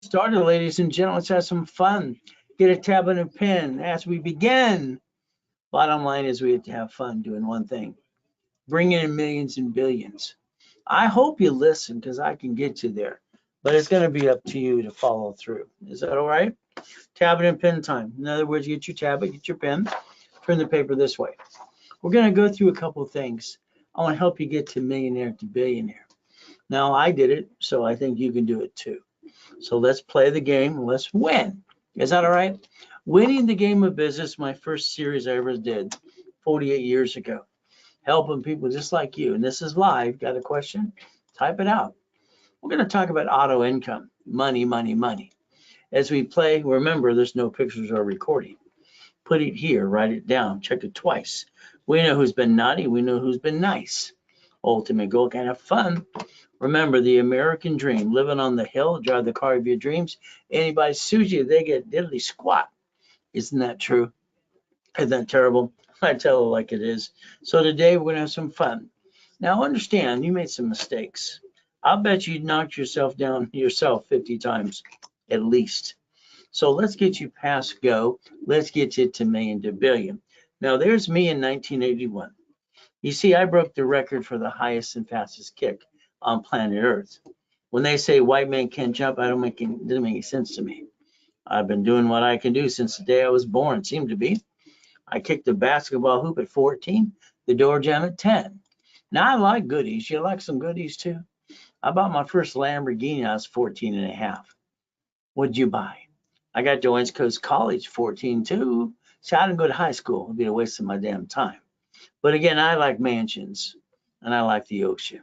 Started, ladies and gentlemen. Let's have some fun. Get a tab and a pen as we begin. Bottom line is we have to have fun doing one thing, bringing in millions and billions. I hope you listen because I can get you there, but it's going to be up to you to follow through. Is that all right? Tablet and pen time. In other words, get your tablet, get your pen, turn the paper this way. We're going to go through a couple of things. I want to help you get to millionaire to billionaire. Now, I did it, so I think you can do it too. So let's play the game. Let's win. Is that all right? Winning the game of business, my first series I ever did 48 years ago. Helping people just like you. And this is live. Got a question? Type it out. We're going to talk about auto income, money, money, money. As we play, remember there's no pictures or recording. Put it here, write it down, check it twice. We know who's been naughty, we know who's been nice. Ultimate goal, kind of fun. Remember the American dream, living on the hill, drive the car of your dreams. Anybody sues you, they get diddly squat. Isn't that true? Isn't that terrible? I tell it like it is. So today we're going to have some fun. Now understand, you made some mistakes. I'll bet you knocked yourself down yourself 50 times at least. So let's get you past go. Let's get you to million to billion. Now there's me in 1981. You see, I broke the record for the highest and fastest kick on planet Earth. When they say white man can't jump, it doesn't make any sense to me. I've been doing what I can do since the day I was born, seemed to be. I kicked the basketball hoop at 14, the door jam at 10. Now I like goodies. You like some goodies too? I bought my first Lamborghini, I was 14 and a half. What'd you buy? I got to West Coast College 14 too. See, I didn't go to high school. It'd be a waste of my damn time. But again, I like mansions and I like the ocean.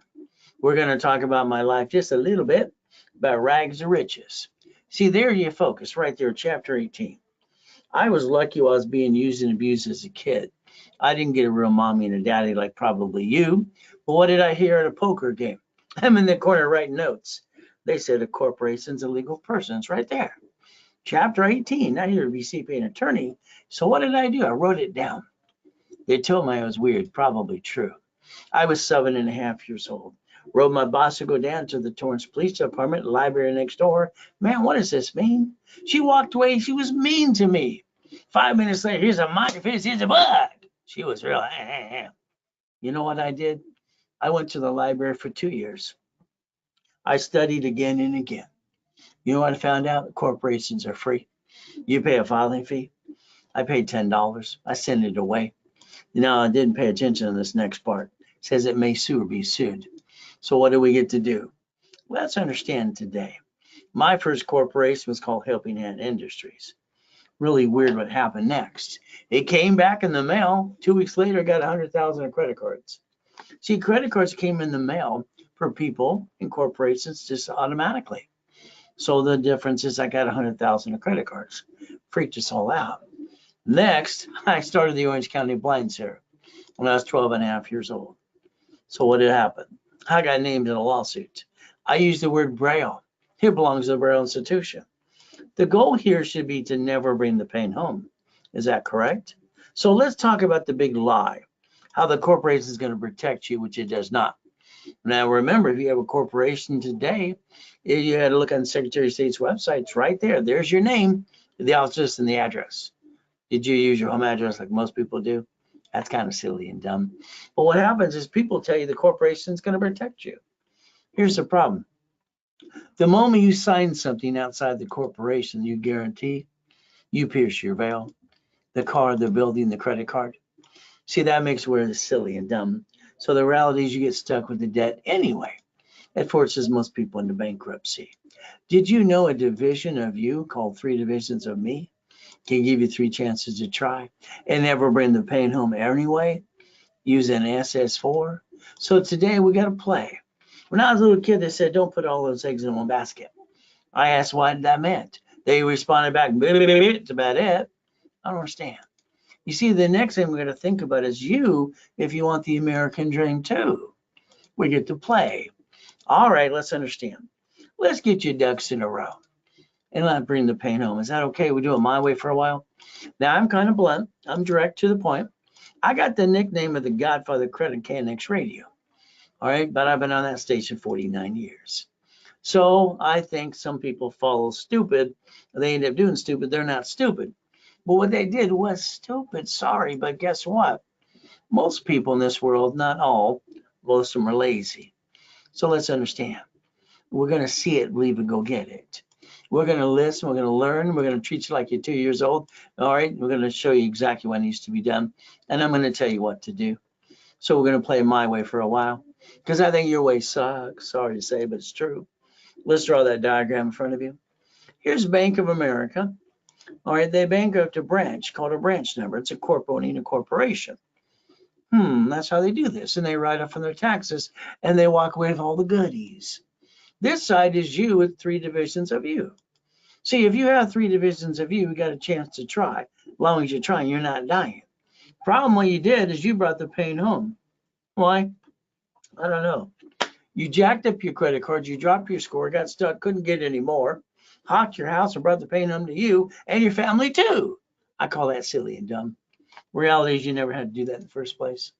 We're going to talk about my life just a little bit, about rags to riches. See, there you focus, right there, chapter 18. I was lucky while I was being used and abused as a kid. I didn't get a real mommy and a daddy like probably you. But what did I hear at a poker game? I'm in the corner writing notes. They said a corporation's a legal person. It's right there. Chapter 18. Now you're a VCP and attorney. So what did I do? I wrote it down. They told me I was weird. Probably true. I was 7.5 years old. Rode my boss to go down to the Torrance Police Department, library next door. Man, what does this mean? She walked away. She was mean to me. 5 minutes later, here's a mic fist, here's a bud. She was real. You know what I did? I went to the library for 2 years. I studied again and again. You know what I found out? Corporations are free. You pay a filing fee. I paid $10. I sent it away. No, I didn't pay attention to this next part. It says it may sue or be sued. So what do we get to do? Let's understand today. My first corporation was called Helping Hand Industries. Really weird what happened next. It came back in the mail. 2 weeks later, I got 100,000 of credit cards. See, credit cards came in the mail for people and corporations just automatically. So the difference is I got 100,000 of credit cards. Freaked us all out. Next, I started the Orange County Blind Center when I was 12.5 years old. So what did happen? I got named in a lawsuit. I used the word Braille. It belongs to the Braille Institution. The goal here should be to never bring the pain home. Is that correct? So let's talk about the big lie, how the corporation is going to protect you, which it does not. Now, remember, if you have a corporation today, you had to look on the Secretary of State's website. It's right there. There's your name, the office, and the address. Did you use your home address like most people do? That's kind of silly and dumb. But what happens is people tell you the corporation is going to protect you. Here's the problem. The moment you sign something outside the corporation, you guarantee, you pierce your veil, the car, the building, the credit card. See, that makes it silly and dumb. So the reality is you get stuck with the debt anyway. It forces most people into bankruptcy. Did you know a division of you called 3 divisions of me can give you 3 chances to try and never bring the pain home anyway? Use an SS4. So today we got to play. When I was a little kid, they said, don't put all those eggs in one basket. I asked what that meant. They responded back, it's about it. I don't understand. You see, the next thing we're going to think about is you, if you want the American dream too. We get to play. All right, let's understand. Let's get your ducks in a row and not bring the pain home. Is that okay? We do it my way for a while. Now, I'm kind of blunt. I'm direct to the point. I got the nickname of the Godfather Credit KNX Radio. All right, but I've been on that station 49 years. So I think some people follow stupid. They end up doing stupid. They're not stupid. But what they did was stupid. Sorry, but guess what? Most people in this world, not all, most of them are lazy. So let's understand. We're going to see it, believe and go get it. We're going to listen. We're going to learn. We're going to treat you like you're 2 years old. All right. We're going to show you exactly what needs to be done. And I'm going to tell you what to do. So we're going to play my way for a while because I think your way sucks. Sorry to say, but it's true. Let's draw that diagram in front of you. Here's Bank of America. All right. They bankrupt a branch called a branch number. It's a corp owning a corporation. That's how they do this. And they write off on their taxes and they walk away with all the goodies. This side is you with 3 divisions of you. See, if you have 3 divisions of you, you got a chance to try. As long as you're trying, you're not dying. Problem what you did is you brought the pain home. Why? I don't know. You jacked up your credit cards, you dropped your score, got stuck, couldn't get any more, hawked your house and brought the pain home to you and your family too. I call that silly and dumb. Reality is you never had to do that in the first place.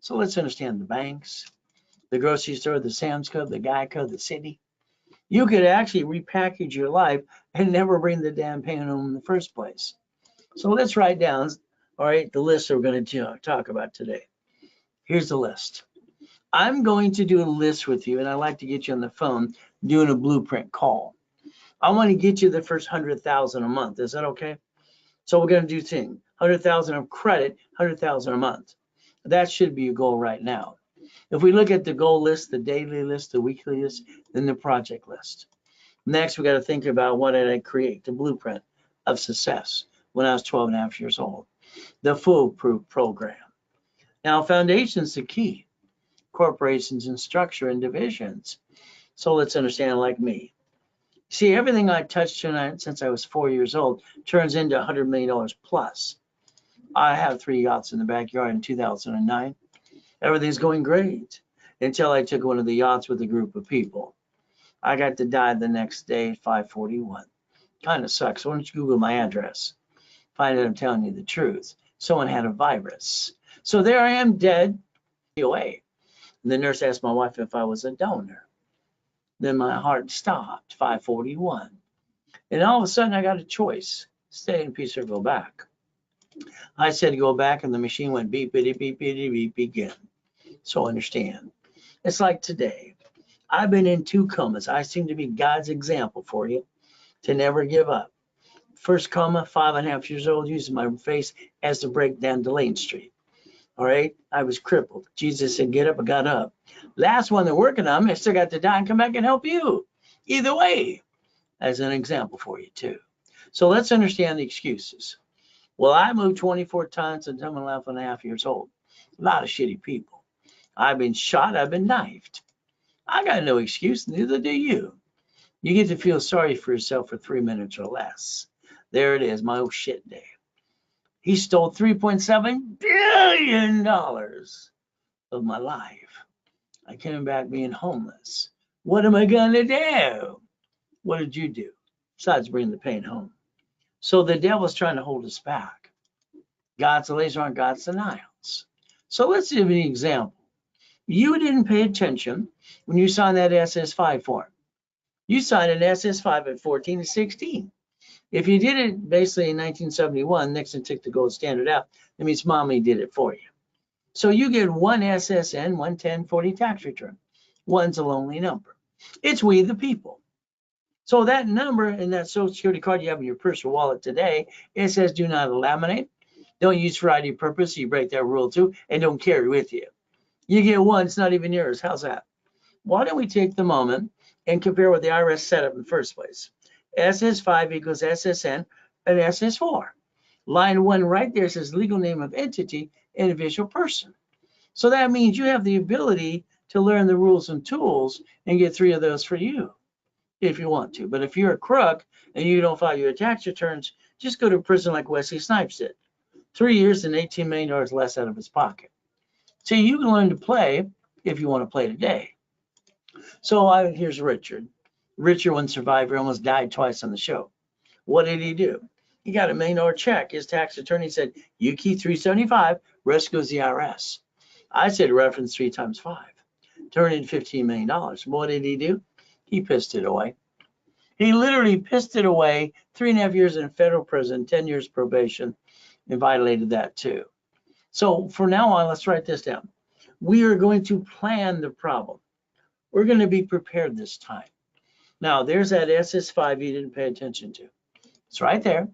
So let's understand the banks, the grocery store, the Sam's Club, the Geico, the city. You could actually repackage your life and never bring the damn pain home in the first place. So let's write down, all right, the list that we're going to talk about today. Here's the list. I'm going to do a list with you, and I'd like to get you on the phone doing a blueprint call. I want to get you the first 100,000 a month. Is that okay? So we're going to do things. 100,000 of credit, 100,000 a month. That should be your goal right now. If we look at the goal list, the daily list, the weekly list, then the project list. Next, we got to think about what did I create, the blueprint of success when I was 12 and a half years old, the foolproof program. Now, foundation's the key. Corporations and structure and divisions. So let's understand, like me. See, everything I touched tonight since I was 4 years old turns into $100 million plus. I have 3 yachts in the backyard in 2009. Everything's going great until I took one of the yachts with a group of people. I got to die the next day at 5:41. Kind of sucks. Why don't you Google my address? Find out I'm telling you the truth. Someone had a virus. So there I am dead away. The nurse asked my wife if I was a donor. Then my heart stopped, 5:41. And all of a sudden I got a choice, stay in peace or go back. I said go back and the machine went beep, beep, beep, beep, beep again. So understand, it's like today. I've been in 2 comas. I seem to be God's example for you to never give up. First coma, 5.5 years old, using my face as the break down to Lane Street. All right, I was crippled. Jesus said, get up, I got up. Last one they're working on, I still got to die and come back and help you. Either way, as an example for you too. So let's understand the excuses. Well, I moved 24 times and I'm 11.5 years old. A lot of shitty people. I've been shot, I've been knifed. I got no excuse, neither do you. You get to feel sorry for yourself for 3 minutes or less. There it is, my old shit day. He stole $3.7 billion of my life. I came back being homeless. What am I gonna do? What did you do? Besides bring the pain home. So the devil's trying to hold us back. God's laser on God's denials. So let's give you an example. You didn't pay attention when you signed that SS5 form. You signed an SS5 at 14 and 16. If you did it basically in 1971, Nixon took the gold standard out. That means mommy did it for you. So you get one SSN 11040 tax return. One's a lonely number. It's we the people. So that number in that Social Security card you have in your purse or wallet today, it says do not laminate. Don't use for ID purpose. You break that rule too, and don't carry with you. You get one, it's not even yours. How's that? Why don't we take the moment and compare what the IRS set up in the first place? SS5 equals SSN and SS4. Line 1 right there says legal name of entity, individual person. So that means you have the ability to learn the rules and tools and get 3 of those for you if you want to. But if you're a crook and you don't file your tax returns, just go to prison like Wesley Snipes did. 3 years and $18 million less out of his pocket. So you can learn to play if you want to play today. So here's Richard. Richard, one survivor, almost died twice on the show. What did he do? He got $1 million check. His tax attorney said, you keep 375, rest goes to the IRS. I said reference 3 times 5. Turned in $15 million. What did he do? He pissed it away. He literally pissed it away. 3.5 years in federal prison, 10 years probation, and violated that too. So for now on, let's write this down. We are going to plan the problem. We're going to be prepared this time. Now, there's that SS5 you didn't pay attention to. It's right there.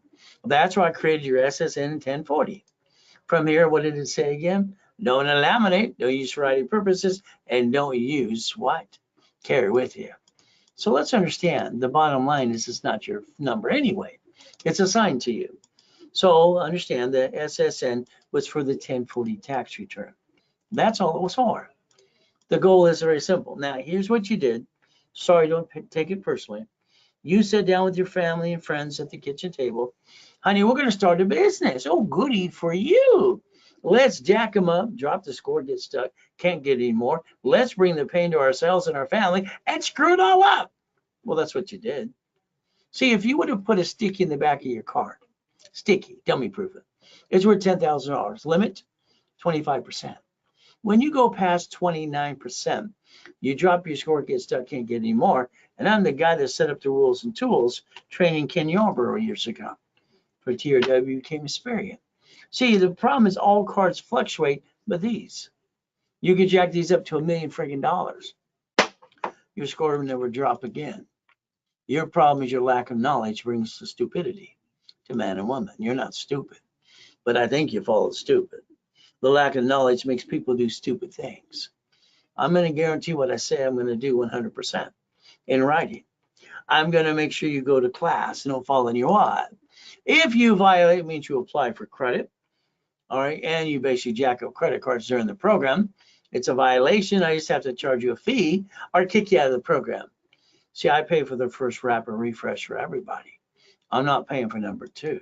That's why I created your SSN 1040. From here, what did it say again? Don't laminate, don't use for writing purposes, and don't use what? Carry with you. So let's understand, the bottom line is it's not your number anyway. It's assigned to you. So understand that SSN was for the 1040 tax return. That's all it was for. The goal is very simple. Now, here's what you did. Sorry, don't take it personally. You sat down with your family and friends at the kitchen table. Honey, we're going to start a business. Oh, goody for you. Let's jack them up, drop the score, get stuck, can't get any more. Let's bring the pain to ourselves and our family and screw it all up. Well, that's what you did. See, if you would have put a sticky in the back of your car, sticky, dummy proof it, it's worth $10,000. Limit, 25%. When you go past 29%, you drop your score, get stuck, can't get any more. And I'm the guy that set up the rules and tools training Ken Yarborough years ago for TRW became Experian. See, the problem is all cards fluctuate, but these. You could jack these up to $1 million freaking dollars. Your score will never drop again. Your problem is your lack of knowledge brings the stupidity to man and woman. You're not stupid, but I think you follow stupid. The lack of knowledge makes people do stupid things. I'm going to guarantee what I say I'm going to do 100% in writing. I'm going to make sure you go to class and don't fall in your wad. If you violate, it means you apply for credit. All right. And you basically jack up credit cards during the program. It's a violation. I just have to charge you a fee or kick you out of the program. See, I pay for the first wrap and refresh for everybody. I'm not paying for number 2.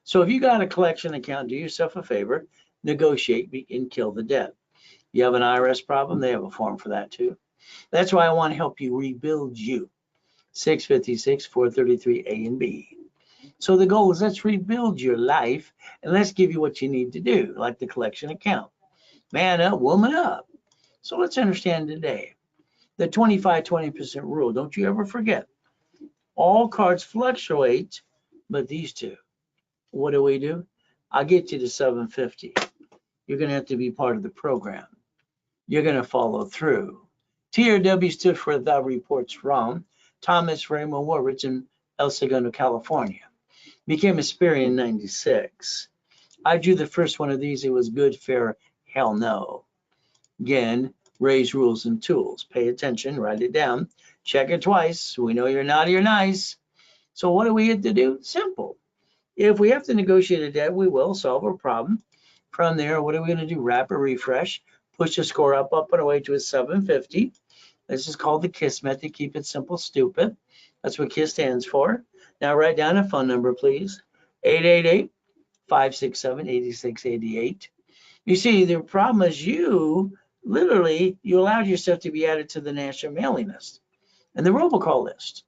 So if you got a collection account, do yourself a favor, negotiate and kill the debt. You have an IRS problem, they have a form for that too. That's why I want to help you rebuild you. 656, 433 A and B. So the goal is let's rebuild your life and let's give you what you need to do, like the collection account. Man up, woman up. So let's understand today the 25-20% rule. Don't you ever forget. All cards fluctuate, but these two. What do? I'll get you to 750. You're going to have to be part of the program. You're going to follow through. TRW stood for The Reports Wrong. Thomas Raymond Warridge in El Segundo, California. Became Experian in 96. I drew the first one of these. It was good, fair, hell no. Again, raise rules and tools. Pay attention, write it down. Check it twice. We know you're naughty or nice. So what do we have to do? Simple. If we have to negotiate a debt, we will solve a problem. From there, what are we going to do? Wrap or refresh. Push the score up and away to a 750. This is called the KISS method. Keep it simple, stupid. That's what KISS stands for. Now write down a phone number, please. 888-567-8688. You see, the problem is you allowed yourself to be added to the national mailing list and the robocall list.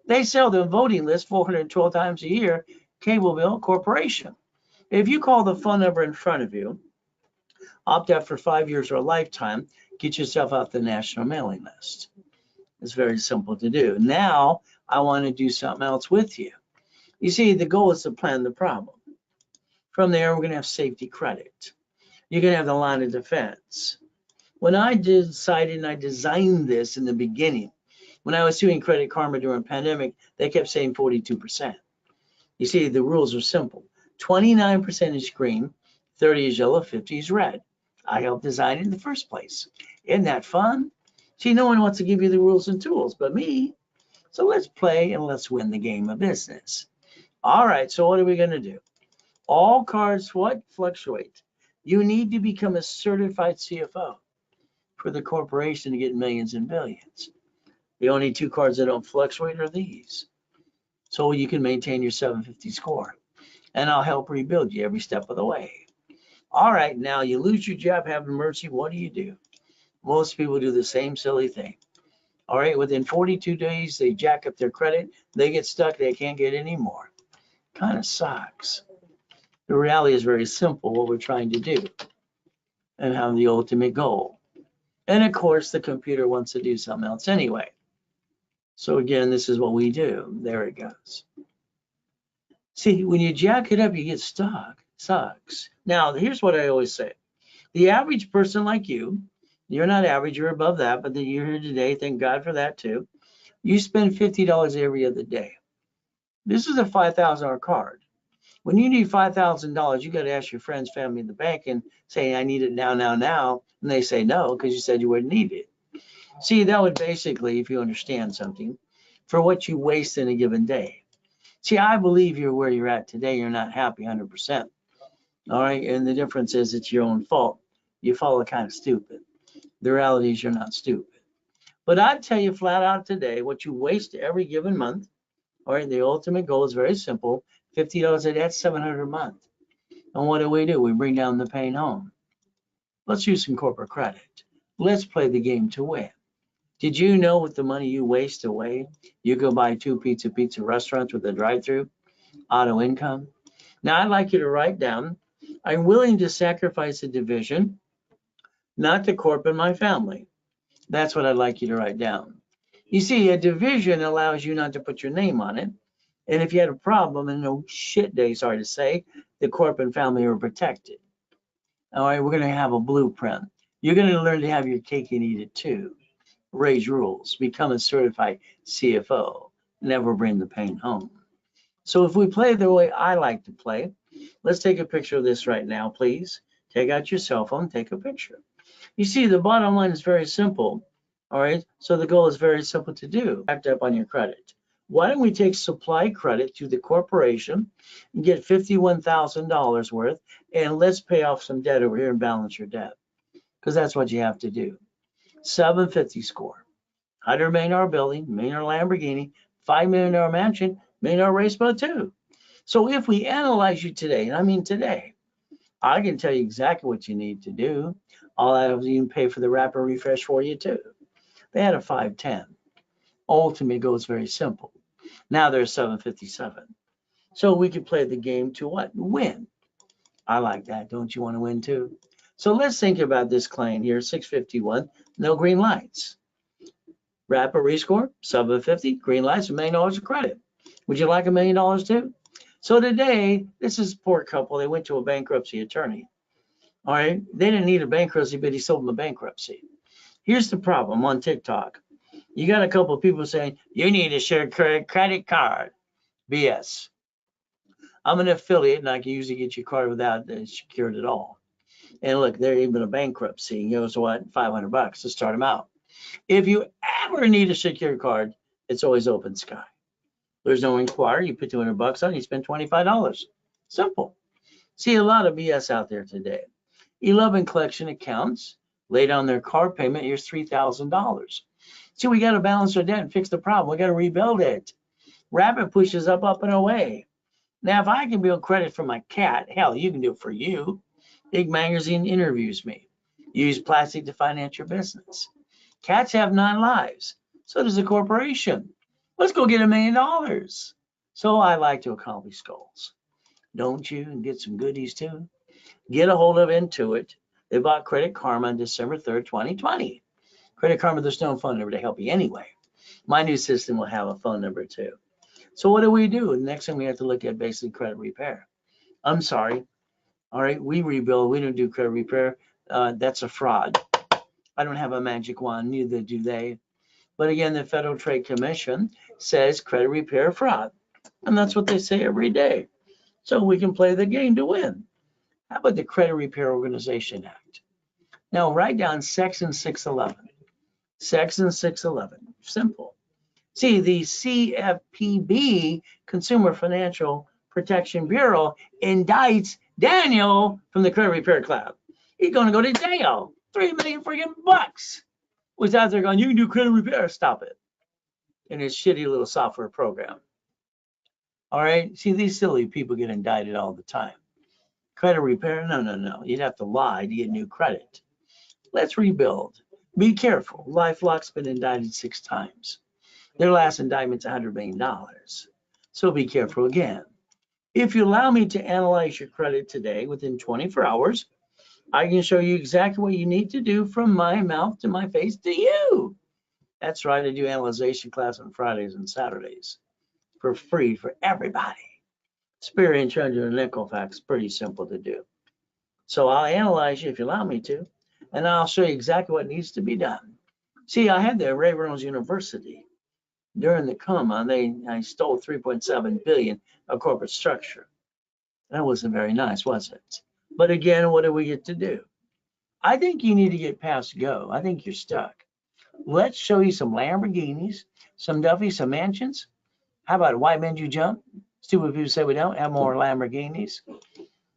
They sell the voting list 412 times a year, cable bill, corporation. If you call the phone number in front of you, opt out for 5 years or a lifetime, get yourself out the national mailing list. It's very simple to do. Now, I want to do something else with you. You see, the goal is to plan the problem. From there, we're going to have safety credit. You're going to have the line of defense. When I decided and I designed this in the beginning, when I was doing Credit Karma during the pandemic, they kept saying 42%. You see, the rules are simple. 29% is green, 30 is yellow, 50 is red. I helped design it in the first place. Isn't that fun? See, no one wants to give you the rules and tools but me. So let's play and let's win the game of business. All right, so what are we going to do? All cards what? Fluctuate. You need to become a certified CFO for the corporation to get millions and billions. The only 2 cards that don't fluctuate are these. So you can maintain your 750 score. And I'll help rebuild you every step of the way. All right, now you lose your job, have an emergency, what do? Most people do the same silly thing. All right, within 42 days, they jack up their credit, they get stuck, they can't get any more. Kind of sucks. The reality is very simple, what we're trying to do and have the ultimate goal. And of course, the computer wants to do something else anyway. So again, this is what we do. There it goes. See, when you jack it up, you get stuck. Sucks. Now, here's what I always say. The average person like you're not average, you're above that, but you're here today. Thank God for that too. You spend $50 every other day. This is a $5,000 card. When you need $5,000, you got to ask your friends, family in the bank and say, I need it now, now, now. And they say no, because you said you wouldn't need it. See, that would basically, if you understand something, for what you waste in a given day. See, I believe you're where you're at today. You're not happy 100%. All right. And the difference is it's your own fault. You follow kind of stupid. The reality is you're not stupid. But I'd tell you flat out today, what you waste every given month, all right, the ultimate goal is very simple. $50 a day, that's $700 a month. And what do? We bring down the pain home. Let's use some corporate credit. Let's play the game to win. Did you know with the money you waste away, you go buy 2 pizza restaurants with a drive-through, auto income? Now, I'd like you to write down, I'm willing to sacrifice a division, not to corp and my family. That's what I'd like you to write down. You see, a division allows you not to put your name on it. And if you had a problem, and no shit day, sorry to say, the corp and family are protected. All right, we're going to have a blueprint. You're going to learn to have your cake and eat it too. Raise rules, become a certified CFO, never bring the pain home. So if we play the way I like to play, let's take a picture of this right now, please. Take out your cell phone, take a picture. You see, the bottom line is very simple. All right, so the goal is very simple to do. Backed up on your credit. Why don't we take supply credit to the corporation and get $51,000 worth, and let's pay off some debt over here and balance your debt, because that's what you have to do. 750 score, $100 million building, $1 million Lamborghini, $5 million mansion, $1 million race boat too. So if we analyze you today, and I mean today, I can tell you exactly what you need to do. All I have to even pay for the rapid refresh for you too. They had a 510. Ultimate goal is very simple. Now there's 757. So we can play the game to what? Win. I like that. Don't you want to win too? So let's think about this client here, 651, no green lights. Rapid rescore, 750, green lights, $1 million of credit. Would you like $1 million too? So today, this is a poor couple. They went to a bankruptcy attorney. All right. They didn't need a bankruptcy, but he sold them a bankruptcy. Here's the problem on TikTok. You got a couple of people saying, you need a shared credit card. BS. I'm an affiliate and I can usually get your card without secured at all. And look, they're even a bankruptcy. He goes, what, $500 to start them out. If you ever need a secured card, it's always open sky. There's no inquiry. You put $200 on, you spend $25. Simple. See a lot of BS out there today. 11 collection accounts, lay down their car payment, here's $3,000. See, we got to balance our debt and fix the problem. We got to rebuild it. Rapid pushes up, up and away. Now, if I can build credit for my cat, hell, you can do it for you. Big Magazine interviews me. Use plastic to finance your business. Cats have 9 lives. So does a corporation. Let's go get $1 million. So I like to accomplish goals. Don't you? And get some goodies too. Get a hold of Intuit. They bought Credit Karma on December 3rd, 2020. Credit Karma, there's no phone number to help you anyway. My new system will have a phone number too. So what do? The next thing we have to look at basically credit repair. I'm sorry. All right, we rebuild. We don't do credit repair. That's a fraud. I don't have a magic wand, neither do they. But again, the Federal Trade Commission says credit repair fraud. And that's what they say every day. So we can play the game to win. How about the Credit Repair Organization Act? Now write down Section 611. Section 611. Simple. See, the CFPB, Consumer Financial Protection Bureau, indicts Daniel from the Credit Repair Cloud. He's going to go to jail. $3 million freaking bucks. Was out there going, you can do credit repair. Stop it. In his shitty little software program. All right. See, these silly people get indicted all the time. Credit repair? No. You'd have to lie to get new credit. Let's rebuild. Be careful. LifeLock's been indicted 6 times. Their last indictment's $100 million. So be careful again. If you allow me to analyze your credit today within 24 hours, I can show you exactly what you need to do from my mouth to my face to you. That's right, I do analyzation class on Fridays and Saturdays for free for everybody. Spirit and treasure and nickel facts, pretty simple to do. So I'll analyze you if you allow me to, and I'll show you exactly what needs to be done. See, I had the Ray Reynolds University during the coma. I stole 3.7 billion of corporate structure. That wasn't very nice, was it? But again, what do we get to do? I think you need to get past go. I think you're stuck. Let's show you some Lamborghinis, some Duffys, some mansions. How about white men you jump? Stupid people say we don't have more Lamborghinis.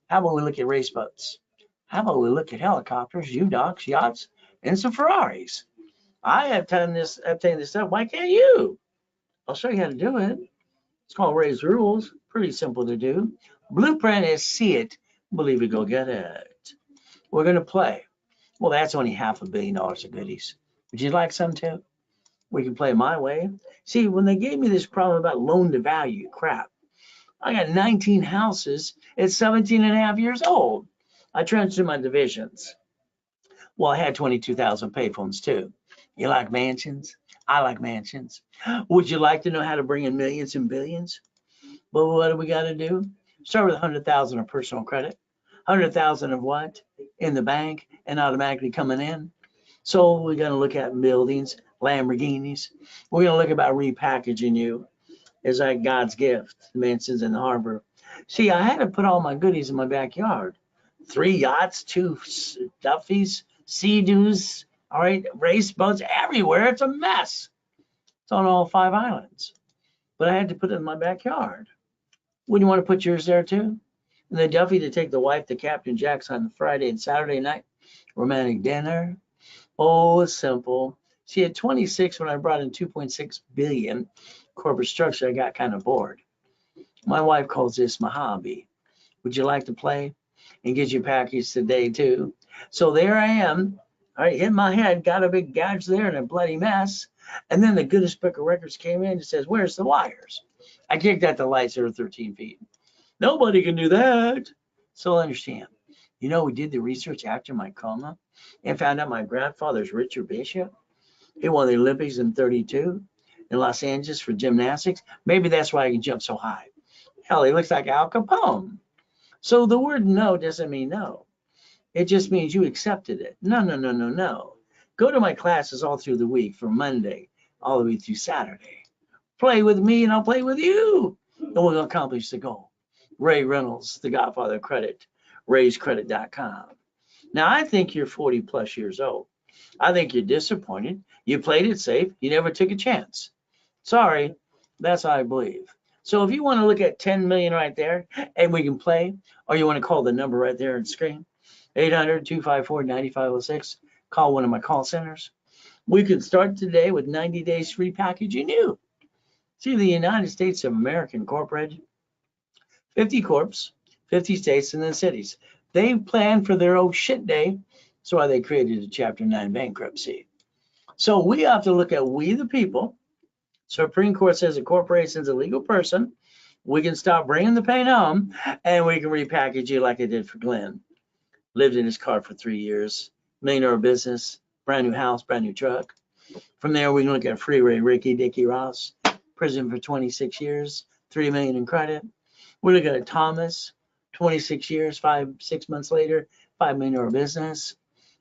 How about we look at race boats? How about we look at helicopters, U-Docks, yachts, and some Ferraris? I have done this, obtained this stuff. Why can't you? I'll show you how to do it. It's called Ray's Rules. Pretty simple to do. Blueprint is see it, believe it, go get it. We're going to play. Well, that's only $500 million of goodies. Would you like some too? We can play my way. See, when they gave me this problem about loan to value, crap, I got 19 houses at 17 and a half years old. I transferred my divisions. Well, I had 22,000 payphones too. You like mansions? I like mansions. Would you like to know how to bring in millions and billions? But what do we got to do? Start with 100,000 of personal credit. 100,000 of what? In the bank and automatically coming in. So we're going to look at buildings, Lamborghinis. We're going to look about repackaging you as like God's gift, the mansions in the harbor. See, I had to put all my goodies in my backyard. 3 yachts, 2 Duffys, Sea-Doos, all right, race boats everywhere. It's a mess. It's on all 5 islands. But I had to put it in my backyard. Wouldn't you want to put yours there too? And the Duffy to take the wife to Captain Jack's on Friday and Saturday night, romantic dinner. Oh, it's simple. See, at 26, when I brought in 2.6 billion corporate structure, I got kind of bored. My wife calls this my hobby. Would you like to play and get your package today too? So there I am. All right, hit my head, got a big gouge there and a bloody mess. And then the Guinness Book of Records came in and says, where's the wires? I kicked out the lights that are 13 feet. Nobody can do that. So understand, you know, we did the research after my coma and found out my grandfather's Richard Bishop. He won the Olympics in 32 in Los Angeles for gymnastics. Maybe that's why I can jump so high. Hell, he looks like Al Capone. So the word no doesn't mean no. It just means you accepted it. No, no, no, no, no. Go to my classes all through the week from Monday all the way through Saturday. Play with me and I'll play with you. And we'll accomplish the goal. Ray Reynolds, the Godfather of Credit, rayscredit.com. Now, I think you're 40 plus years old. I think you're disappointed. You played it safe. You never took a chance. Sorry, that's how I believe. So if you want to look at 10 million right there and we can play, or you want to call the number right there on the screen, 800-254-9506, call one of my call centers. We can start today with 90 days free packaging you. See, the United States of America Incorporated, 50 corps, 50 states and then cities. They planned for their own shit day. That's why they created a Chapter 9 bankruptcy. So we have to look at we the people. Supreme Court says a corporation is a legal person. We can stop bringing the pain home and we can repackage you like I did for Glenn. Lived in his car for 3 years, millionaire business, brand new house, brand new truck. From there, we can look at Freeway Ricky Dickie Ross, prison for 26 years, 3 million in credit. We look at Thomas, 26 years, 6 months later, 5 million business.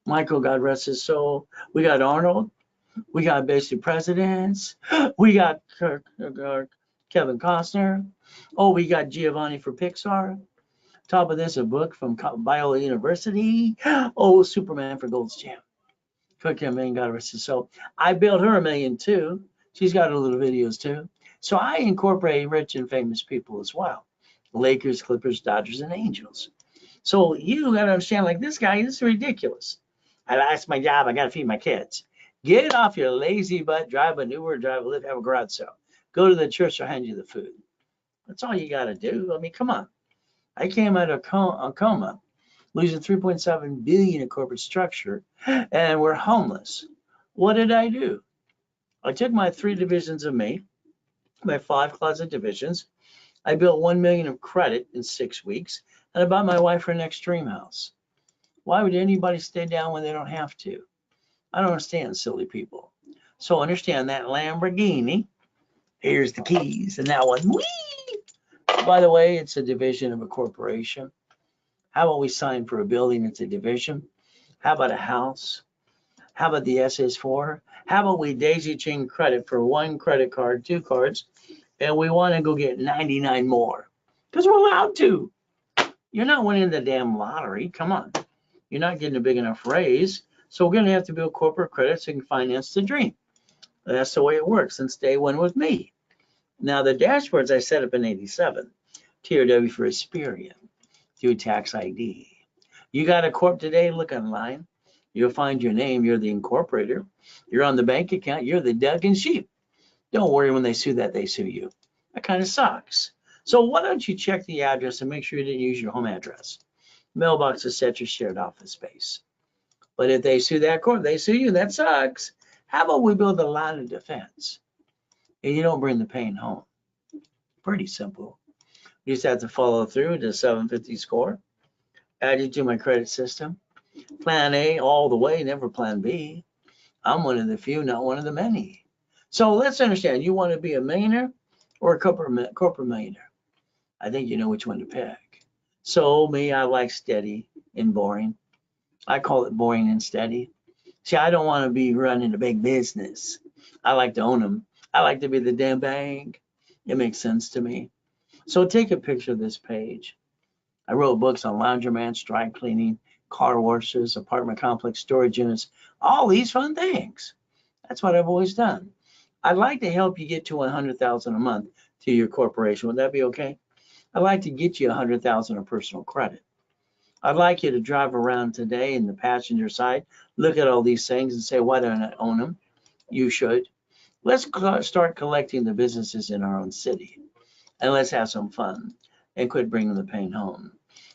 Michael, God rest his soul. We got Arnold. We got basic presidents. We got Kevin Costner. Oh, we got Giovanni for Pixar. Top of this, a book from Biola University. Oh, Superman for Gold's Gym. Cook him in, God rest his soul. I built her $1 million too. She's got her little videos too. So I incorporate rich and famous people as well. Lakers, Clippers, Dodgers, and Angels. So you got to understand, like this guy, this is ridiculous. I lost my job. I got to feed my kids. Get off your lazy butt, drive an Uber, drive a Lyft, have a garage sale. Go to the church, they'll hand you the food. That's all you got to do. I mean, come on. I came out of a coma, losing 3.7 billion in corporate structure, and we're homeless. What did I do? I took my 3 divisions of me, my 5 closet divisions. I built 1 million of credit in 6 weeks, and I bought my wife her next dream house. Why would anybody stay down when they don't have to? I don't understand, silly people. So understand that Lamborghini, here's the keys, and that one, whee! By the way, it's a division of a corporation. How about we sign for a building? It's a division. How about a house? How about the SS4? How about we daisy chain credit for one credit card, two cards, and we want to go get 99 more because we're allowed to. You're not winning the damn lottery. Come on. You're not getting a big enough raise. So we're going to have to build corporate credit so you can finance the dream. That's the way it works since day one with me. Now, the dashboards I set up in 87, TRW for Experian, through tax ID. You got a corp today, look online. You'll find your name. You're the incorporator. You're on the bank account. You're the duck and sheep. Don't worry when they sue that, they sue you. That kind of sucks. So why don't you check the address and make sure you didn't use your home address? Mailbox is set your shared office space. But if they sue that court, they sue you. That sucks. How about we build a line of defense and you don't bring the pain home? Pretty simple. You just have to follow through to 750 score, add you to my credit system. Plan A all the way, never plan B. I'm one of the few, not one of the many. So let's understand, you want to be a millionaire or a corporate millionaire? I think you know which one to pick. So me, I like steady and boring. I call it boring and steady. See, I don't want to be running a big business. I like to own them. I like to be the damn bank. It makes sense to me. So take a picture of this page. I wrote books on laundromats, dry cleaning, car washes, apartment complex, storage units, all these fun things. That's what I've always done. I'd like to help you get to 100,000 a month to your corporation. Would that be okay? I'd like to get you 100,000 of personal credit. I'd like you to drive around today in the passenger side, look at all these things and say, why don't I own them? You should. Let's start collecting the businesses in our own city and let's have some fun and quit bringing the pain home.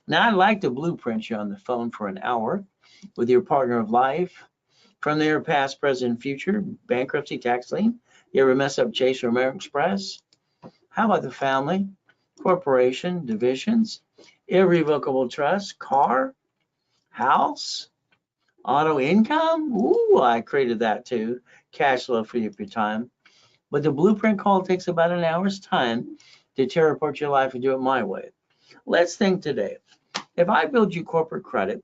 Now, I'd like to blueprint you on the phone for an hour with your partner of life. From there, past, present, future, bankruptcy, tax lien. You ever mess up Chase or American Express? How about the family, corporation, divisions, irrevocable trust, car, house, auto income? Ooh, I created that too. Cash flow for your time. But the blueprint call takes about an hour's time to tear apart your life and do it my way. Let's think today. If I build you corporate credit,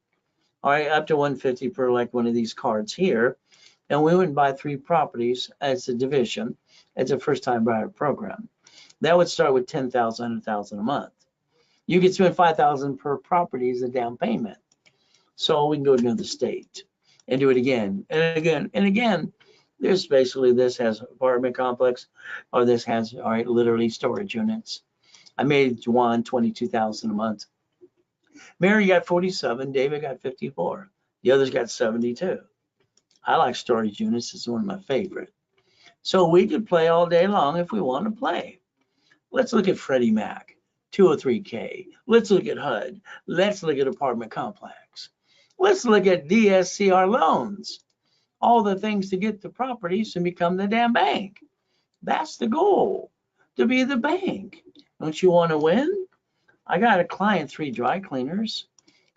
all right, up to 150 per like one of these cards here, and we went and buy 3 properties as a division, it's a first time buyer program. That would start with 10,000, 100,000 a month. You could spend 5,000 per property as a down payment. So we can go to another state and do it again and again and again. There's basically, this has apartment complex, or this has, all right, literally storage units. I made Juan 22,000 a month. Mary got 47, David got 54. The others got 72. I like storage units, it's one of my favorite. So we could play all day long if we want to play. Let's look at Freddie Mac, 203K. Let's look at HUD. Let's look at apartment complex. Let's look at DSCR loans. All the things to get the properties and become the damn bank. That's the goal, to be the bank. Don't you want to win? I got a client, 3 dry cleaners,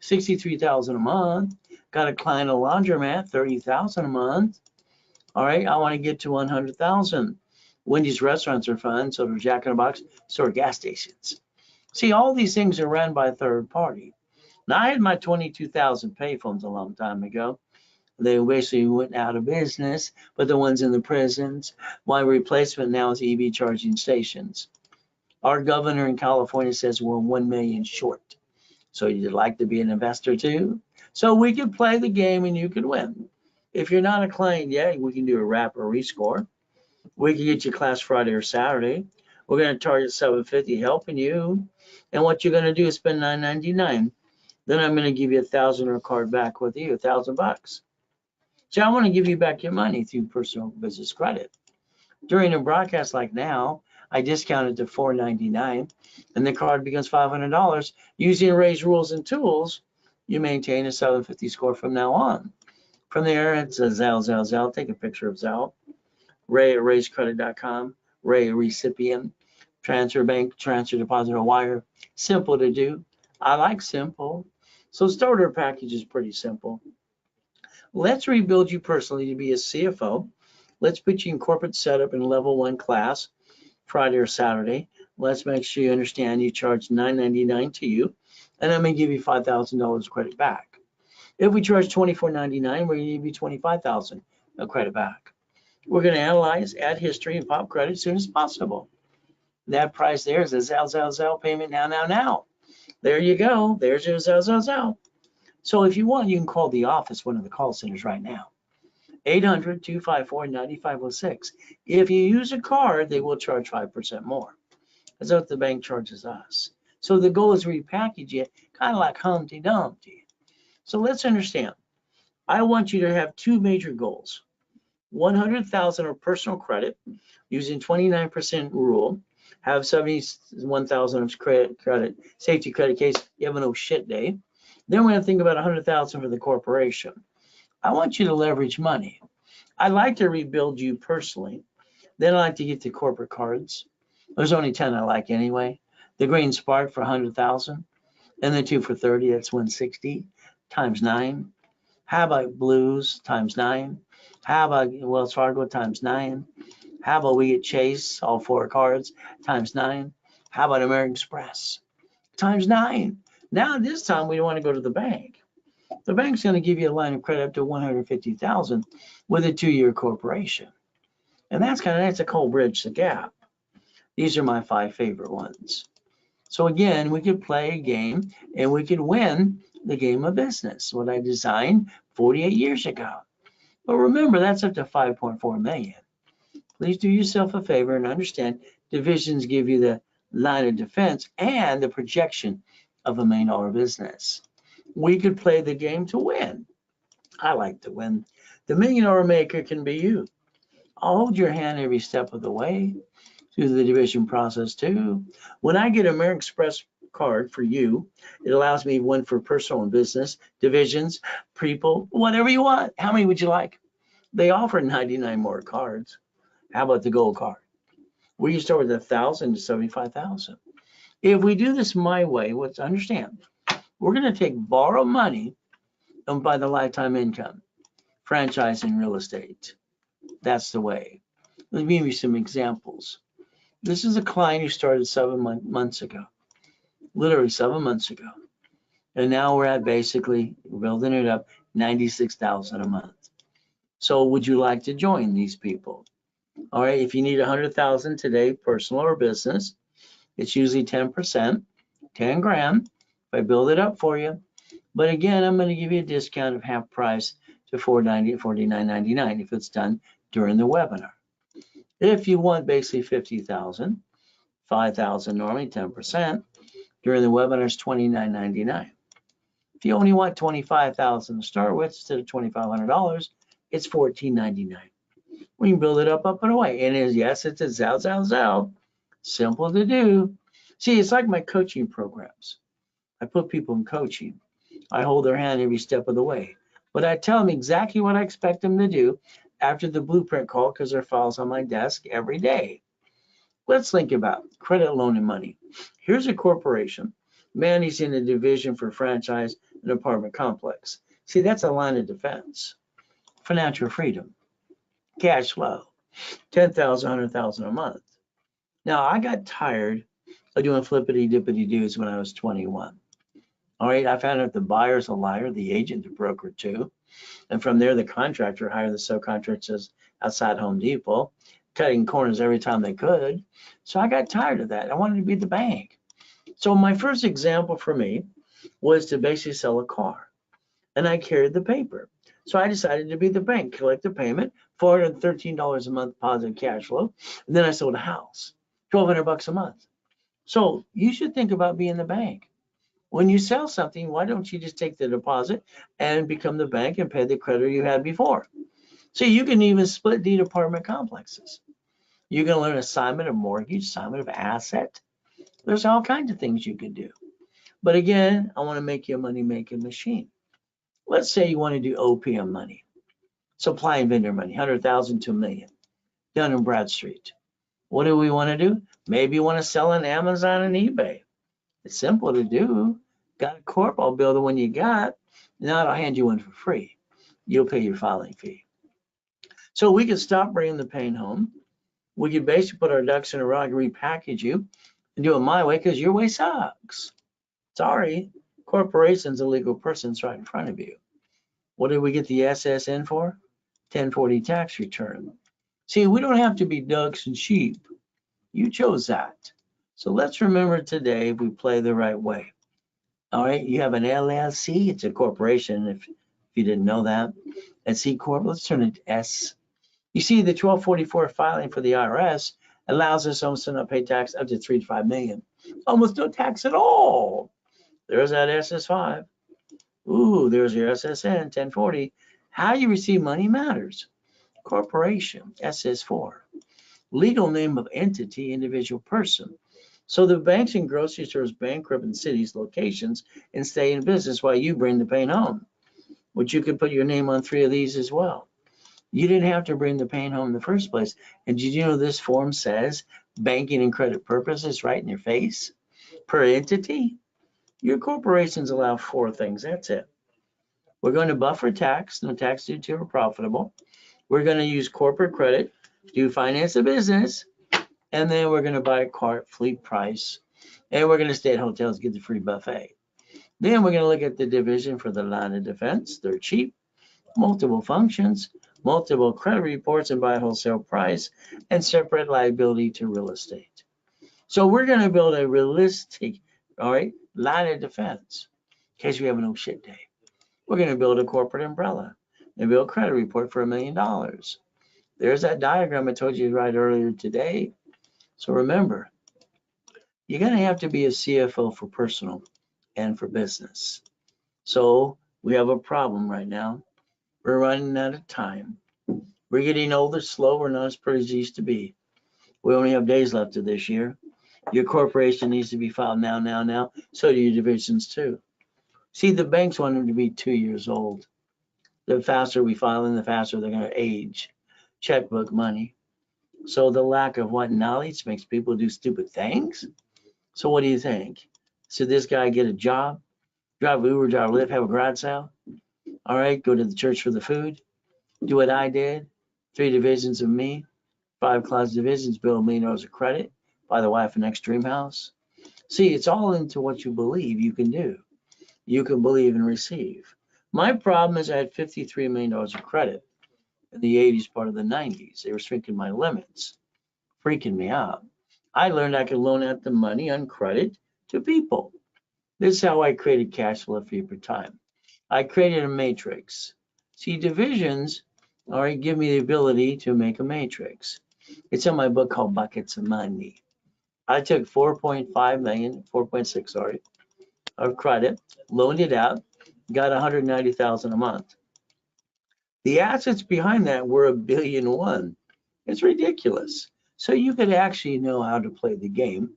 63,000 a month. Got a client, a laundromat, 30,000 a month. All right, I want to get to 100,000. Wendy's restaurants are fun, so do Jack in the Box, so are gas stations. See, all these things are run by a third party. Now, I had my 22,000 payphones a long time ago. They basically went out of business, but the ones in the prisons, my replacement now is EV charging stations. Our governor in California says we're 1 million short. So you'd like to be an investor too? So we could play the game and you could win. If you're not a client yet, we can do a wrap or rescore. We can get you class Friday or Saturday. We're going to target 750 helping you. And what you're going to do is spend $9.99. Then I'm going to give you 1,000 or a card back with you, $1,000. So I want to give you back your money through personal business credit. During a broadcast like now, I discounted to $4.99 and the card becomes $500. Using Ray's rules and tools, you maintain a 750 score from now on. From there, it's a Zelle. Take a picture of Zelle. Ray at rayscredit.com. Ray recipient. Transfer bank, transfer deposit or wire. Simple to do. I like simple. So starter package is pretty simple. Let's rebuild you personally to be a CFO. Let's put you in corporate setup in level 1 class, Friday or Saturday. Let's make sure you understand you charge $9.99 to you, and I'm gonna give you $5,000 credit back. If we charge $24.99, we're gonna give you $25,000 of credit back. We're gonna analyze, add history, and pop credit as soon as possible. That price there is a Zelle payment now. There you go. There's your Zelle. So if you want, you can call the office, one of the call centers right now. 800-254-9506. If you use a card, they will charge 5% more. That's what the bank charges us. So the goal is to repackage it, kind of like Humpty Dumpty. So let's understand. I want you to have two major goals. 100,000 of personal credit using 29% rule. Have 71,000 of credit, safety credit case. You have a no shit day. Then we're going to think about 100,000 for the corporation. I want you to leverage money. I like to rebuild you personally. Then I like to get the corporate cards. There's only 10 I like anyway. The Green Spark for 100,000, and the 2 for 30. That's 160 times 9. How about Blues times 9? How about Wells Fargo times 9? How about we get Chase, all 4 cards, times 9? How about American Express times 9? Now this time we don't want to go to the bank. The bank's going to give you a line of credit up to 150,000 with a 2-year corporation. And that's kind of nice to call bridge the gap. These are my 5 favorite ones. So again, we could play a game and we could win the game of business, what I designed 48 years ago. But remember, that's up to 5.4 million. Please do yourself a favor and understand divisions give you the line of defense and the projection of a $1 million business. We could play the game to win. I like to win. The $1 million maker can be you. I'll hold your hand every step of the way through the division process too. When I get American Express card for you, it allows me one for personal and business, divisions, people, whatever you want. How many would you like? They offer 99 more cards. How about the gold card? We start with 1,000 to 75,000. If we do this my way, let's understand, we're going to borrow money and buy the lifetime income, franchising real estate. That's the way. Let me give you some examples. This is a client who started 7 months ago, literally 7 months ago. And now we're at basically building it up 96,000 a month. So would you like to join these people? All right, if you need 100,000 today, personal or business, it's usually 10%, 10 grand. If I build it up for you. But again, I'm going to give you a discount of half price to $49.99 if it's done during the webinar. If you want basically 50,000, 5,000 normally 10%, during the webinar is $29.99. If you only want 25,000 to start with instead of $2,500, it's $14.99. We can build it up and away. And yes, it's a Zelle. Simple to do. See, it's like my coaching programs. I put people in coaching. I hold their hand every step of the way. But I tell them exactly what I expect them to do after the blueprint call because there are files on my desk every day. Let's think about credit, loan, and money. Here's a corporation. Man, he's in a division for franchise and apartment complex. See, that's a line of defense. Financial freedom, cash flow, 10,000, 100,000 a month. Now, I got tired of doing flippity dippity doos when I was 21. All right, I found out the buyer's a liar, the agent, the broker too. And from there, the contractor hired the subcontractors outside Home Depot, cutting corners every time they could. So I got tired of that. I wanted to be the bank. So my first example for me was to basically sell a car. And I carried the paper. So I decided to be the bank, collect the payment, $413 a month positive cash flow. And then I sold a house, $1,200 a month. So you should think about being the bank. When you sell something, why don't you just take the deposit and become the bank and pay the creditor you had before? So you can even split deed apartment complexes. You can learn assignment of mortgage, assignment of asset. There's all kinds of things you can do. But again, I want to make you a money-making machine. Let's say you want to do OPM money, supply and vendor money, 100,000 to $1 million, Dun & Bradstreet. What do we want to do? Maybe you want to sell on Amazon and eBay. It's simple to do. Got a corp, I'll build the one you got. Now I'll hand you one for free. You'll pay your filing fee. So we could stop bringing the pain home. We could basically put our ducks in a row and repackage you and do it my way because your way sucks. Sorry, corporation's a legal person's right in front of you. What did we get the SSN for? 1040 tax return. See, we don't have to be ducks and sheep. You chose that. So let's remember today we play the right way. All right, you have an LLC, it's a corporation if you didn't know that. And C Corp, let's turn it to S. You see, the 1244 filing for the IRS allows us almost to not pay tax up to 3 to 5 million. Almost no tax at all. There's that SS5. Ooh, there's your SSN 1040. How you receive money matters. Corporation, SS4. Legal name of entity, individual person. So the banks and grocery stores bankrupt in cities, locations, and stay in business while you bring the pain home. Which you could put your name on 3 of these as well. You didn't have to bring the pain home in the first place. And did you know this form says banking and credit purposes right in your face? Per entity? Your corporations allow 4 things. That's it. We're going to buffer tax, no tax due to or profitable. We're going to use corporate credit to finance a business. And then we're going to buy a car at fleet price. And we're going to stay at hotels, get the free buffet. Then we're going to look at the division for the line of defense. They're cheap, multiple functions, multiple credit reports, and buy wholesale price, and separate liability to real estate. So we're going to build a realistic, all right, line of defense in case we have an oh shit day. We're going to build a corporate umbrella and build a credit report for $1 million. There's that diagram I told you right earlier today. So remember, you're going to have to be a CFO for personal and for business. So we have a problem right now. We're running out of time. We're getting older, slower, not as pretty as it used to be. We only have days left of this year. Your corporation needs to be filed now. So do your divisions too. See, the banks want them to be 2 years old. The faster we file them, the faster they're going to age. Checkbook money. So the lack of what knowledge makes people do stupid things. So what do you think? Should this guy get a job? Drive Uber, drive Lyft, have a garage sale? All right, go to the church for the food? Do what I did? 3 divisions of me, 5 class divisions, build $1 million of credit, buy the wife an extreme house. See, it's all into what you believe you can do. You can believe and receive. My problem is I had $53 million of credit in the 80s, part of the 90s. They were shrinking my limits, freaking me out. I learned I could loan out the money on credit to people. This is how I created cash flow fee per time. I created a matrix. See, divisions, all right, give me the ability to make a matrix. It's in my book called Buckets of Money. I took 4.6, sorry, of credit, loaned it out, got 190,000 a month. The assets behind that were $1.1 billion. It's ridiculous. So you could actually know how to play the game.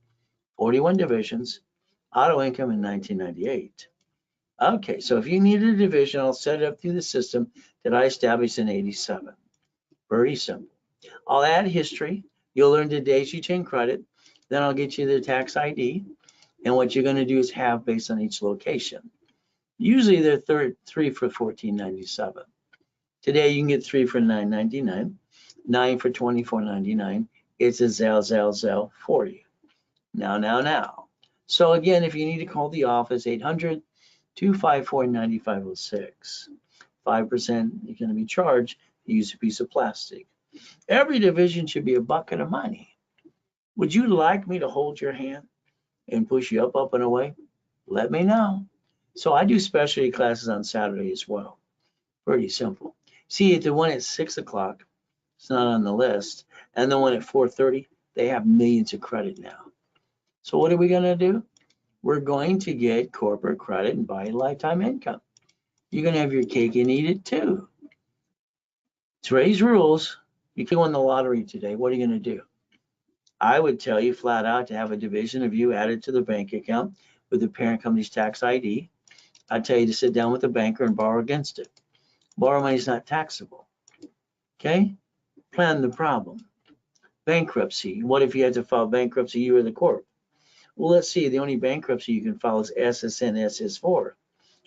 41 divisions, auto income in 1998. Okay, so if you need a division, I'll set it up through the system that I established in 87. Very simple. I'll add history. You'll learn the days you change credit. Then I'll get you the tax ID. And what you're going to do is have based on each location. Usually they're 3 for $14.97. Today you can get 3 for $9.99, 9 for $24.99. It's a Zell for you. Now. So again, if you need to call the office, 800-254-9506. 5% you're going to be charged to use a piece of plastic. Every division should be a bucket of money. Would you like me to hold your hand and push you up and away? Let me know. So I do specialty classes on Saturday as well. Pretty simple. See, the one at 6 o'clock, it's not on the list. And the one at 4:30, they have millions of credit now. So what are we going to do? We're going to get corporate credit and buy lifetime income. You're going to have your cake and eat it too. Today's rules, you can win the lottery today. What are you going to do? I would tell you flat out to have a division of you added to the bank account with the parent company's tax ID. I'd tell you to sit down with the banker and borrow against it. Borrow money is not taxable. Okay? Plan the problem. Bankruptcy. What if you had to file bankruptcy, you or the corp? Well, let's see. The only bankruptcy you can file is SSN, SS4.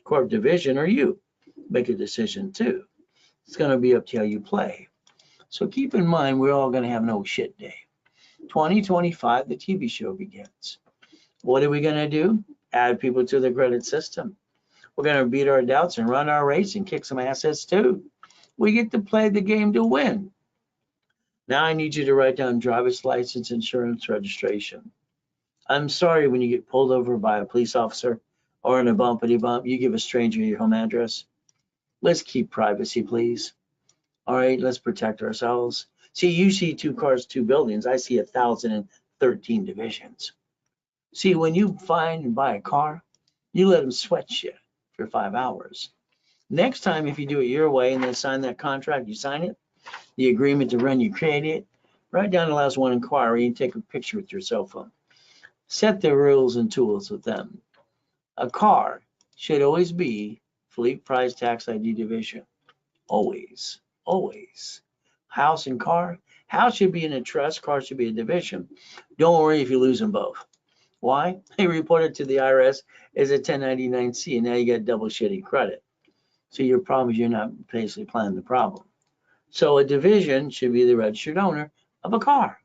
Corp division or you. Make a decision too. It's going to be up to how you play. So keep in mind, we're all going to have no shit day. 2025, the TV show begins. What are we going to do? Add people to the credit system. We're going to beat our doubts and run our race and kick some assets too. We get to play the game to win. Now I need you to write down driver's license, insurance, registration. I'm sorry when you get pulled over by a police officer or in a bumpity bump, you give a stranger your home address. Let's keep privacy, please. All right, let's protect ourselves. See, you see 2 cars, 2 buildings. I see 1,013 divisions. See, when you find and buy a car, you let them sweat you for 5 hours. Next time, if you do it your way and then sign that contract, you sign it, the agreement to run, you create it, write down the last one inquiry and take a picture with your cell phone. Set the rules and tools with them. A car should always be fleet price tax ID division. Always, always. House and car. House should be in a trust, car should be a division. Don't worry if you lose them both. Why? They reported to the IRS as a 1099-C and now you got double shitty credit. So your problem is you're not basically planning the problem. So a division should be the registered owner of a car.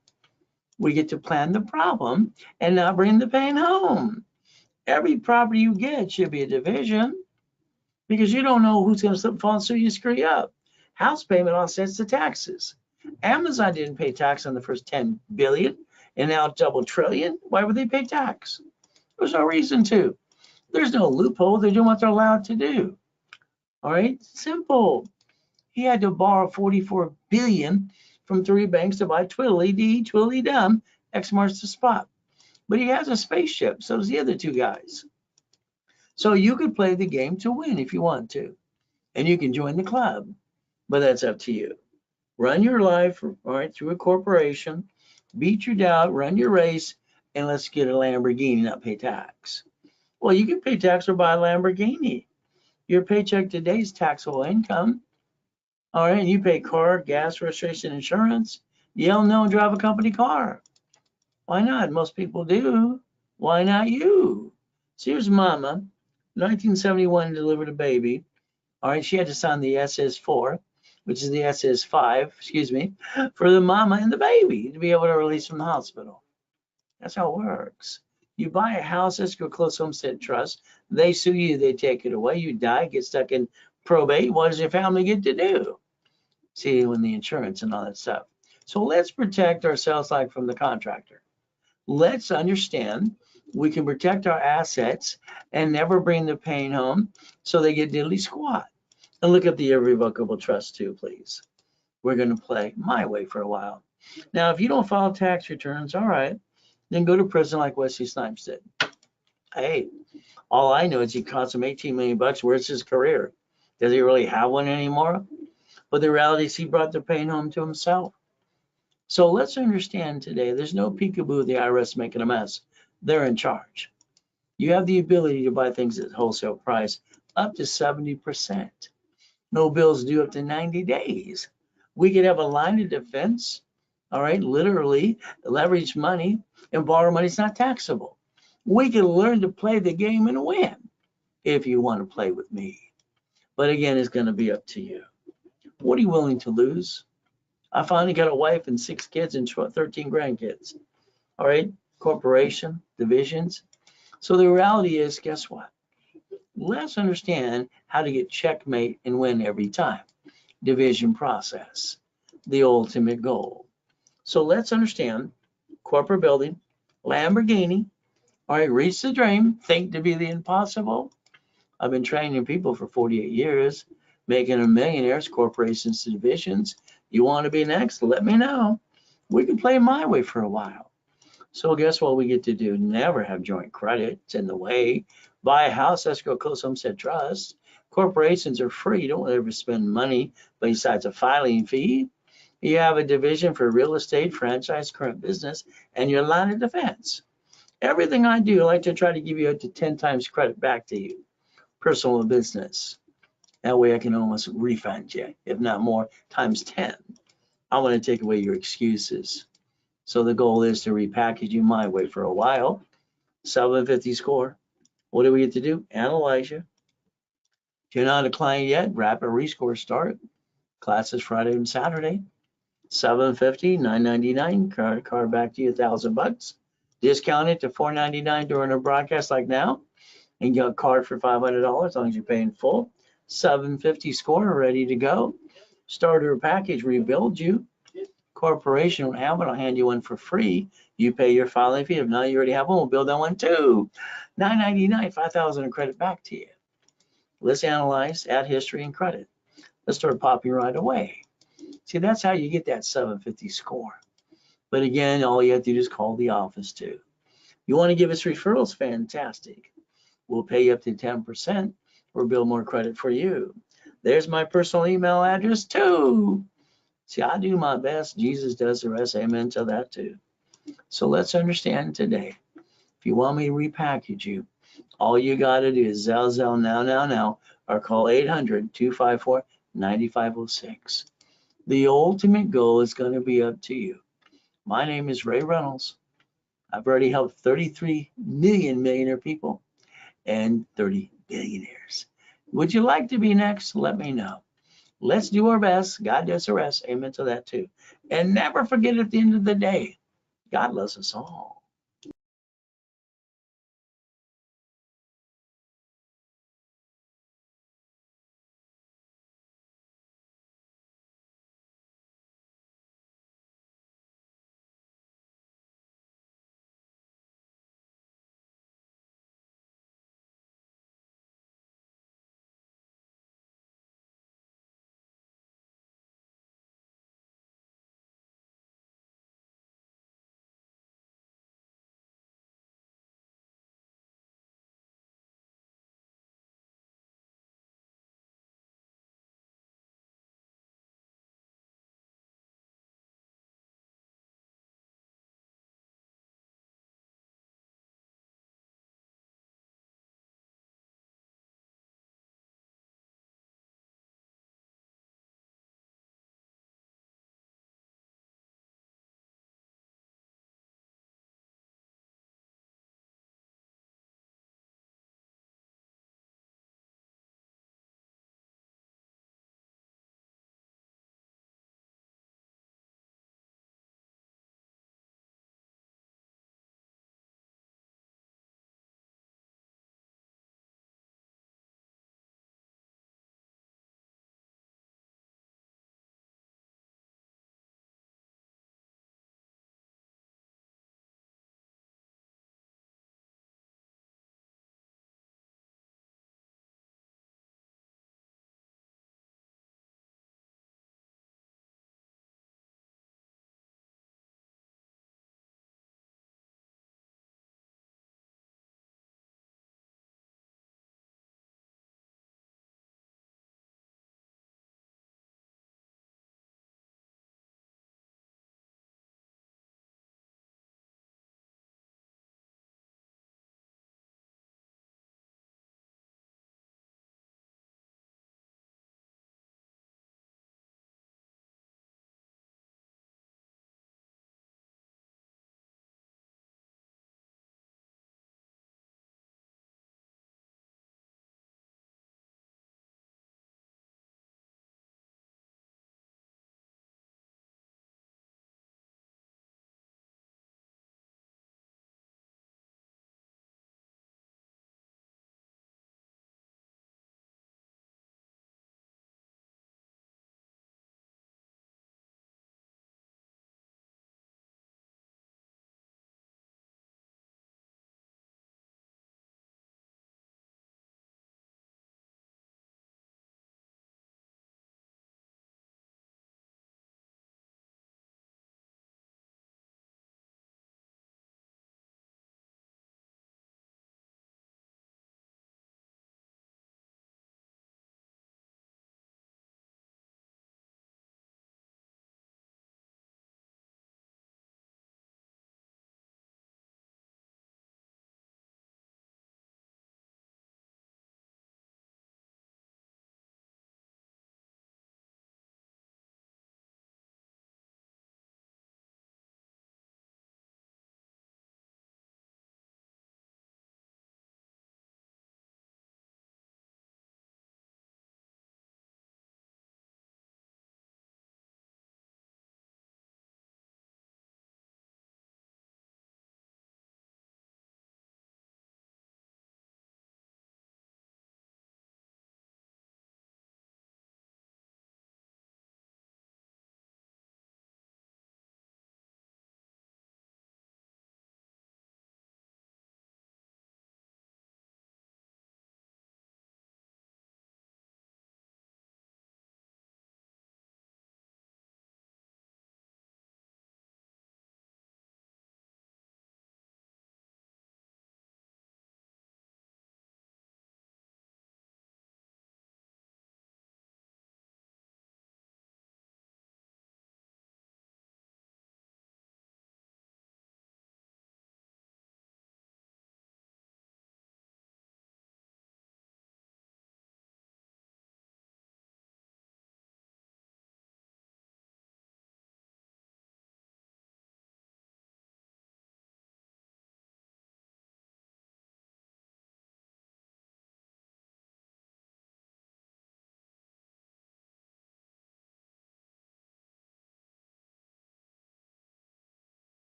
We get to plan the problem and not bring the pain home. Every property you get should be a division because you don't know who's going to slip, fall, so you screw you up. House payment offsets the taxes. Amazon didn't pay tax on the first 10 billion and now double trillion. Why would they pay tax? There's no reason to. There's no loophole. They're doing what they're allowed to do. All right, simple. He had to borrow 44 billion from 3 banks to buy Twiddly-dee, Twiddly-dum, X marks the spot. But he has a spaceship, so does the other 2 guys. So you could play the game to win if you want to, and you can join the club, but that's up to you. Run your life, all right, through a corporation, beat your doubt, run your race, and let's get a Lamborghini, not pay tax. Well, you can pay tax or buy a Lamborghini. Your paycheck today is taxable income. All right, and you pay car, gas, registration, insurance. You don't know and drive a company car. Why not? Most people do. Why not you? So here's mama, 1971 delivered a baby. All right, she had to sign the SS4, which is the SS5, excuse me, for the mama and the baby to be able to release from the hospital. That's how it works. You buy a house, escrow, closed homestead trust. They sue you, they take it away. You die, get stuck in probate. What does your family get to do? See, when the insurance and all that stuff. So let's protect ourselves like from the contractor. Let's understand we can protect our assets and never bring the pain home so they get diddly squat. And look at the irrevocable trust too, please. We're going to play my way for a while. Now, if you don't file tax returns, all right, then go to prison like Wesley Snipes did. Hey, all I know is he cost him 18 million bucks. Where's his career? Does he really have one anymore? But the reality is he brought the pain home to himself. So let's understand today, there's no peekaboo, the IRS making a mess. They're in charge. You have the ability to buy things at wholesale price up to 70%. No bills due up to 90 days. We could have a line of defense, all right, literally leverage money and borrow money. It's not taxable. We can learn to play the game and win if you want to play with me. But again, it's going to be up to you. What are you willing to lose? I finally got a wife and 6 kids and 13 grandkids. All right, corporation, divisions. So the reality is, guess what? Let's understand how to get checkmate and win every time. Division process, the ultimate goal. So let's understand corporate building, Lamborghini. All right, reach the dream, think to be the impossible. I've been training people for 48 years, making them millionaires, corporations to divisions. You want to be next? Let me know. We can play my way for a while. So guess what we get to do? Never have joint credit. It's in the way. Buy a house, escrow, closed homestead trust. Corporations are free. You don't ever spend money besides a filing fee. You have a division for real estate, franchise, current business, and your line of defense. Everything I do, I like to try to give you up to 10 times credit back to you, personal and business. That way I can almost refund you, if not more, times 10. I want to take away your excuses. So the goal is to repackage you my way for a while. 750 score. What do we get to do? Analyze you. If you're not a client yet, rapid rescore start. Classes Friday and Saturday. $750, $999, card back to you $1,000. Discounted to $499 during a broadcast like now. And you got a card for $500 as long as you're paying full. $750 score, ready to go. Starter package, rebuild you. Corporation will have it, I'll hand you one for free. You pay your filing fee. If not, you already have one, we'll build that one too. $999, $5,000 in credit back to you. Let's analyze, add history and credit. Let's start popping right away. See, that's how you get that 750 score. But again, all you have to do is call the office too. You want to give us referrals? Fantastic. We'll pay you up to 10% or build more credit for you. There's my personal email address too. See, I do my best. Jesus does the rest. Amen to that too. So let's understand today. If you want me to repackage you, all you got to do is Zell now, or call 800-254-9506. The ultimate goal is going to be up to you. My name is Ray Reynolds. I've already helped 33 million millionaire people and 30 billionaires. Would you like to be next? Let me know. Let's do our best. God does the rest. Amen to that too. And never forget, at the end of the day, God loves us all.